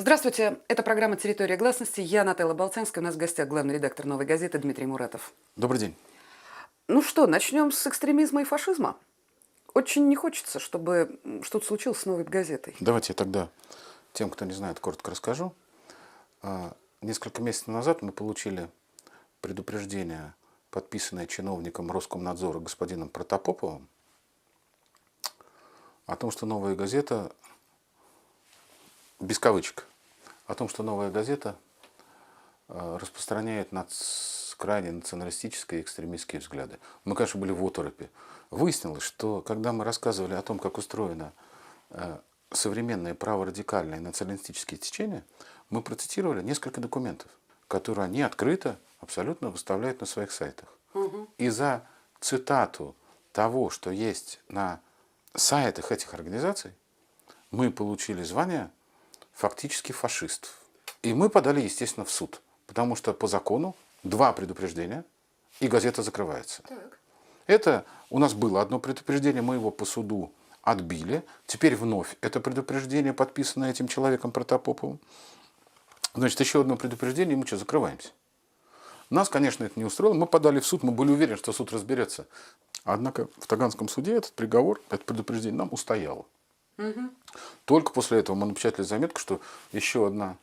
Здравствуйте, это программа «Территория гласности». Я Нателла Болтянская, у нас в гостях главный редактор «Новой газеты» Дмитрий Муратов. Добрый день. Ну что, начнем с экстремизма и фашизма? Очень не хочется, чтобы что-то случилось с «Новой газетой». Давайте я тогда тем, кто не знает, коротко расскажу. Несколько месяцев назад мы получили предупреждение, подписанное чиновником Роскомнадзора господином Протопоповым, о том, что «Новая газета», без кавычек, о том, что «Новая газета» распространяет крайне националистические и экстремистские взгляды. Мы, конечно, были в оторопи. Выяснилось, что когда мы рассказывали о том, как устроено современное праворадикальное националистические течения, мы процитировали несколько документов, которые они открыто абсолютно выставляют на своих сайтах. И за цитату того, что есть на сайтах этих организаций, мы получили звание фактически фашистов. И мы подали, естественно, в суд, потому что по закону 2 предупреждения, и газета закрывается. Так. Это у нас было одно предупреждение, мы его по суду отбили. Теперь вновь это предупреждение, подписанное этим человеком Протопоповым. Значит, еще одно предупреждение, и мы что, закрываемся. Нас, конечно, это не устроило. Мы подали в суд, мы были уверены, что суд разберется. Однако в Таганском суде этот приговор, это предупреждение нам устояло. Только после этого мы напечатали заметку, что еще одна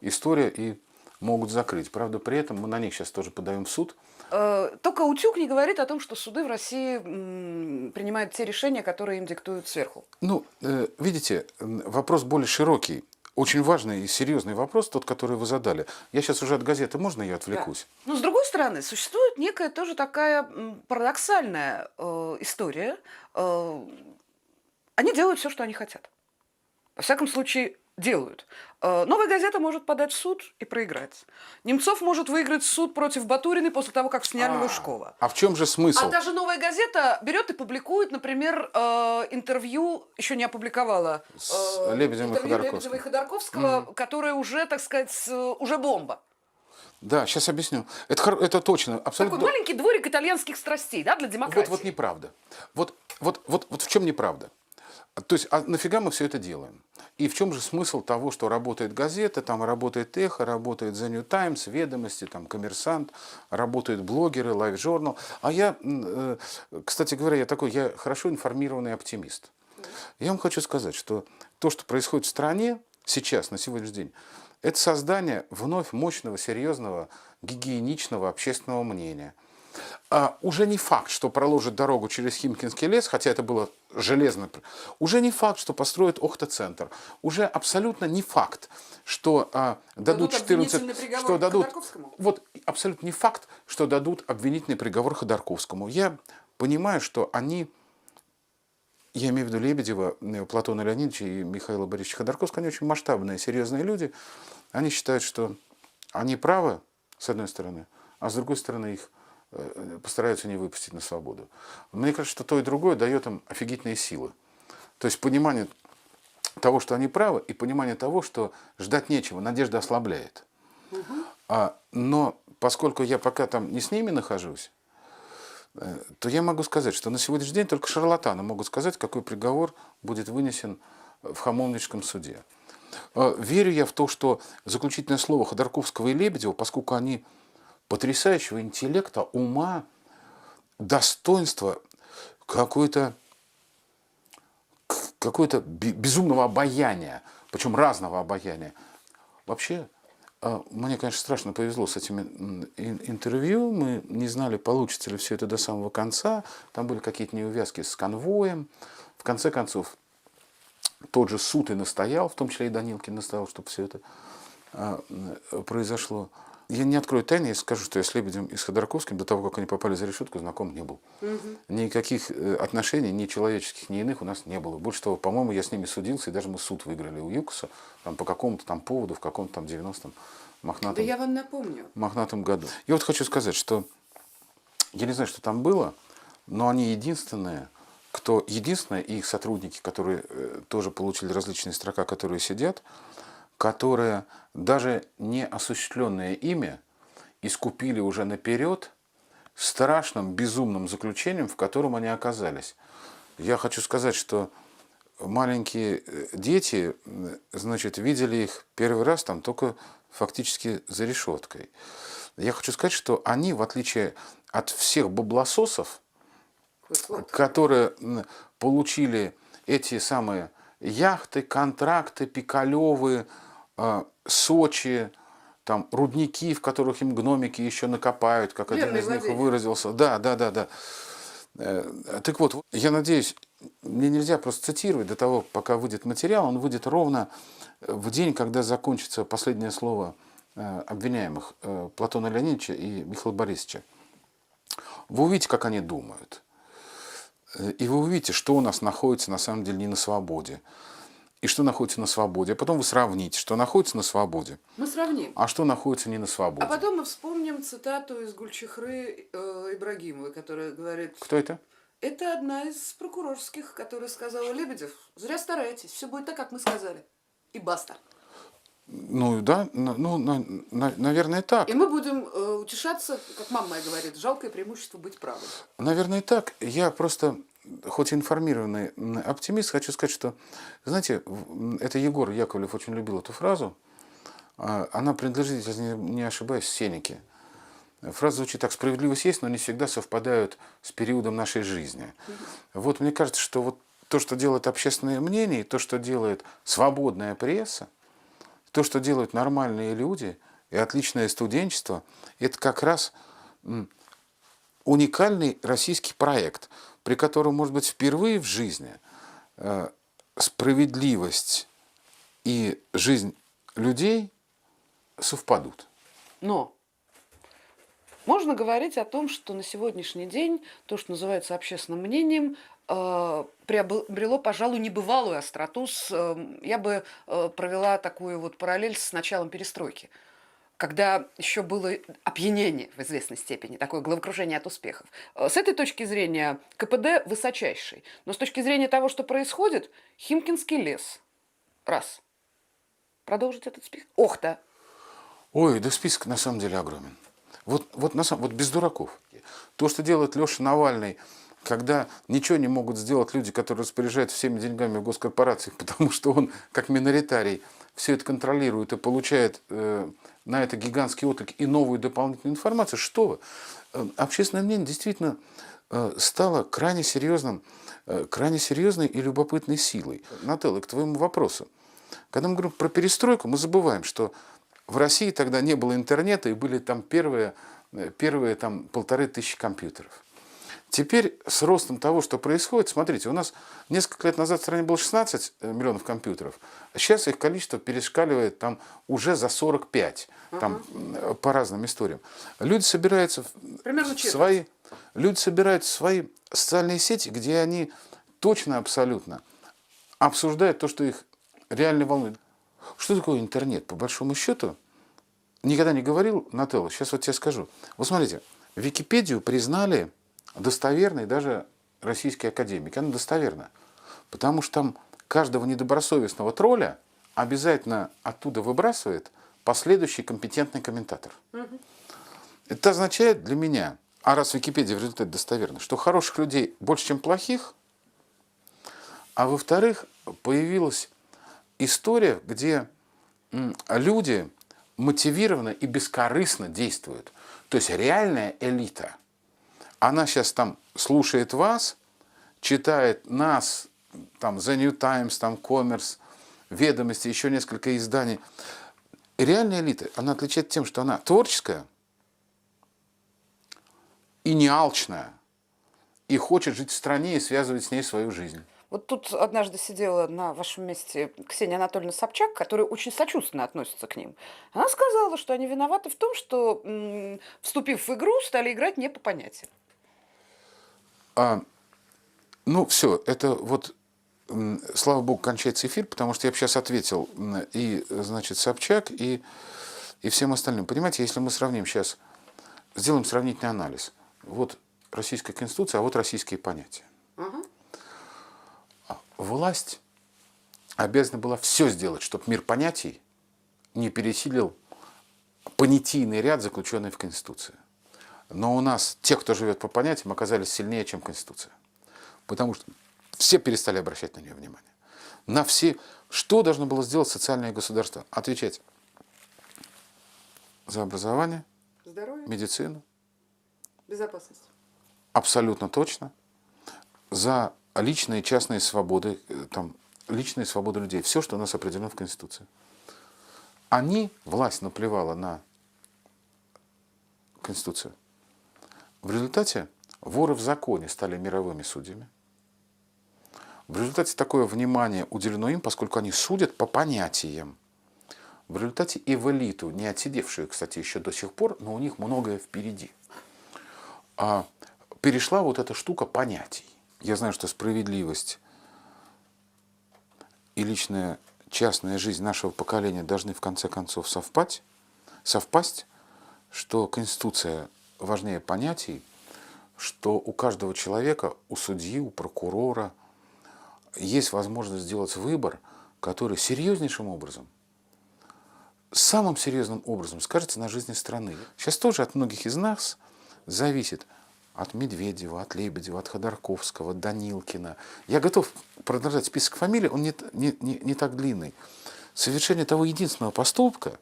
история и могут закрыть. Правда, при этом мы на них сейчас тоже подаем в суд. Только утюг не говорит о том, что суды в России принимают те решения, которые им диктуют сверху. Ну, видите, вопрос более широкий. Очень важный и серьезный вопрос, тот, который вы задали. Я сейчас уже от газеты, можно я отвлекусь? Да. Но с другой стороны, существует некая тоже такая парадоксальная история. Они делают все, что они хотят. Во всяком случае, делают. «Новая газета» может подать в суд и проиграть. Немцов может выиграть суд против Батуриной после того, как сняли Лужкова. А в чем же смысл? А даже «Новая газета» берет и публикует, например, интервью, еще не опубликовала, С Лебедевым и интервью Ходорковским. Лебедева и Ходорковского, которое уже, так сказать, уже бомба. Да, сейчас объясню. Это точно, абсолютно. Такой маленький дворик итальянских страстей, да, для демократии. Вот неправда. Вот в чем неправда? То есть, а нафига мы все это делаем? И в чем же смысл того, что работает газета, там работает Эхо, работает The New Times, Ведомости, там Коммерсант, работают блогеры, Live Journal. А я, кстати говоря, я хорошо информированный оптимист. Я вам хочу сказать, что то, что происходит в стране сейчас, на сегодняшний день, это создание вновь мощного, серьезного, гигиеничного общественного мнения. Уже не факт, что проложат дорогу через Химкинский лес, хотя это было железно. Уже не факт, что построят Охта-центр. Уже абсолютно не факт, что дадут 14... Что дадут, вот абсолютно не факт, что дадут обвинительный приговор Ходорковскому. Я понимаю, что они, я имею в виду Лебедева, Платона Леонидовича и Михаила Борисовича Ходорковского, они очень масштабные, серьезные люди. Они считают, что они правы, с одной стороны, а с другой стороны их постараются не выпустить на свободу. Мне кажется, что то и другое дает им офигительные силы. То есть понимание того, что они правы, и понимание того, что ждать нечего, надежда ослабляет. Но поскольку я пока там не с ними нахожусь, то я могу сказать, что на сегодняшний день только шарлатаны могут сказать, какой приговор будет вынесен в Хамовническом суде. Верю я в то, что заключительное слово Ходорковского и Лебедева, поскольку они потрясающего интеллекта, ума, достоинства, какое-то безумного обаяния, причем разного обаяния. Вообще, мне, конечно, страшно повезло с этими интервью. Мы не знали, получится ли все это до самого конца. Там были какие-то неувязки с конвоем. В конце концов, тот же суд и настоял, в том числе и Данилкин настоял, чтобы все это произошло. Я не открою тайны, я скажу, что я с Лебедем и с Ходорковским до того, как они попали за решетку, знаком не был. Никаких отношений, ни человеческих, ни иных у нас не было. Больше того, по-моему, я с ними судился, и даже мы суд выиграли у ЮКОСа там, по какому-то там поводу, в каком-то там 90-м мохнатом, Да я вам напомню. мохнатом году. Я вот хочу сказать, что я не знаю, что там было, но они единственные, и их сотрудники, которые тоже получили различные строка, которые сидят, которые даже не осуществленное ими искупили уже наперед страшным, безумным заключением, в котором они оказались. Я хочу сказать, что маленькие дети, значит, видели их первый раз там только фактически за решеткой. Я хочу сказать, что они, в отличие от всех баблососов, Вот. которые получили эти самые яхты, контракты, Пикалевы, Сочи, там рудники, в которых им гномики еще накопают, как один Пленные из них владения. выразился. Да, да, да, да. Так вот, я надеюсь, мне нельзя просто цитировать до того, пока выйдет материал. Он выйдет ровно в день, когда закончится последнее слово обвиняемых Платона Леонидовича и Михаила Борисовича. Вы увидите, как они думают. И вы увидите, что у нас находится на самом деле не на свободе. И что находится на свободе. А потом вы сравните, что находится на свободе, Мы сравним. а что находится не на свободе. А потом мы вспомним цитату из Гульчехры Ибрагимовой, которая говорит... Кто это? Это одна из прокурорских, которая сказала: Лебедев, зря стараетесь, все будет так, как мы сказали. И баста. Ну да, наверное, так. И мы будем утешаться, как мама моя говорит, жалкое преимущество быть правым. Наверное, так. Я просто, хоть информированный оптимист, хочу сказать, что, знаете, это Егор Яковлев очень любил эту фразу. Она принадлежит, если не ошибаюсь, Сенеке. Фраза звучит так: справедливость есть, но не всегда совпадают с периодом нашей жизни. Вот мне кажется, что вот то, что делает общественное мнение, и то, что делает свободная пресса, то, что делают нормальные люди и отличное студенчество, это как раз уникальный российский проект, при котором, может быть, впервые в жизни справедливость и жизнь людей совпадут. Но можно говорить о том, что на сегодняшний день то, что называется общественным мнением, приобрело, пожалуй, небывалую остроту. Я бы провела такую вот параллель с началом перестройки, когда еще было опьянение в известной степени, такое головокружение от успехов. С этой точки зрения КПД высочайший. Но с точки зрения того, что происходит, Химкинский лес. Раз. Продолжить этот список? Охта. Ой, да список на самом деле огромен. Вот без дураков. То, что делает Леша Навальный, когда ничего не могут сделать люди, которые распоряжаются всеми деньгами в госкорпорациях, потому что он, как миноритарий, все это контролирует и получает на это гигантский отклик и новую дополнительную информацию. Что вы? Общественное мнение действительно стало крайне серьезной и любопытной силой. Нателла, к твоему вопросу. Когда мы говорим про перестройку, мы забываем, что в России тогда не было интернета, и были там первые там, 1500 компьютеров. Теперь с ростом того, что происходит, смотрите, у нас несколько лет назад в стране было 16 миллионов компьютеров, а сейчас их количество перешкаливает там уже за 45, там, по разным историям. Люди собираются в свои социальные сети, где они точно, абсолютно обсуждают то, что их реально волнует. Что такое интернет? По большому счету, никогда не говорил, Нателла, сейчас вот тебе скажу. Вот смотрите, Википедию признали достоверной даже российские академики. Она достоверна. Потому что там каждого недобросовестного тролля обязательно оттуда выбрасывает последующий компетентный комментатор. Это означает для меня, а раз Википедия в результате достоверна, что хороших людей больше, чем плохих, а во-вторых, появилась история, где люди мотивированно и бескорыстно действуют. То есть реальная элита, она сейчас там слушает вас, читает нас, там The New Times, там Commerce, Ведомости, еще несколько изданий. И реальная элита, она отличается тем, что она творческая и не алчная, и хочет жить в стране и связывать с ней свою жизнь. Вот тут однажды сидела на вашем месте Ксения Анатольевна Собчак, которая очень сочувственно относится к ним. Она сказала, что они виноваты в том, что, вступив в игру, стали играть не по понятиям. Ну, все, это вот, слава богу, кончается эфир, потому что я бы сейчас ответил и, значит, Собчак, и всем остальным. Понимаете, если мы сравним сейчас, сделаем сравнительный анализ. Вот российская конституция, а вот российские понятия. Власть обязана была все сделать, чтобы мир понятий не пересилил понятийный ряд, заключенный в Конституции. Но у нас те, кто живет по понятиям, оказались сильнее, чем Конституция. Потому что все перестали обращать на нее внимание. на все... Что должно было сделать социальное государство? Отвечать за образование, Здоровье, медицину, безопасность. абсолютно точно, за личные и частные свободы, там, личные свободы людей. Все, что у нас определено в Конституции. Власть наплевала на Конституцию. В результате воры в законе стали мировыми судьями. В результате такое внимание уделено им, поскольку они судят по понятиям. В результате и в элиту, не отсидевшую, кстати, еще до сих пор, но у них многое впереди, перешла вот эта штука понятий. Я знаю, что справедливость и личная частная жизнь нашего поколения должны в конце концов совпасть, что Конституция важнее понятий, что у каждого человека, у судьи, у прокурора есть возможность сделать выбор, который серьезнейшим образом, самым серьезным образом скажется на жизни страны. Сейчас тоже от многих из нас зависит, от Медведева, от Лебедева, от Ходорковского, от Данилкина. Я готов продолжать список фамилий, он не так длинный. Совершение того единственного поступка,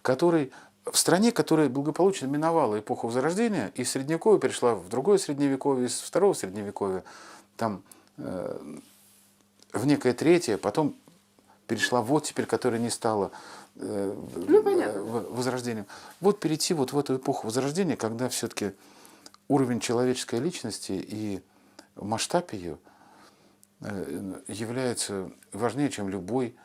который в стране, которая благополучно миновала эпоху Возрождения, из Средневековья перешла в другое Средневековье, из второго Средневековья, там, в некое третье, потом перешла в оттепель, которая не стала Возрождением. Вот перейти вот в эту эпоху Возрождения, когда все-таки уровень человеческой личности и масштаб ее является важнее, чем любой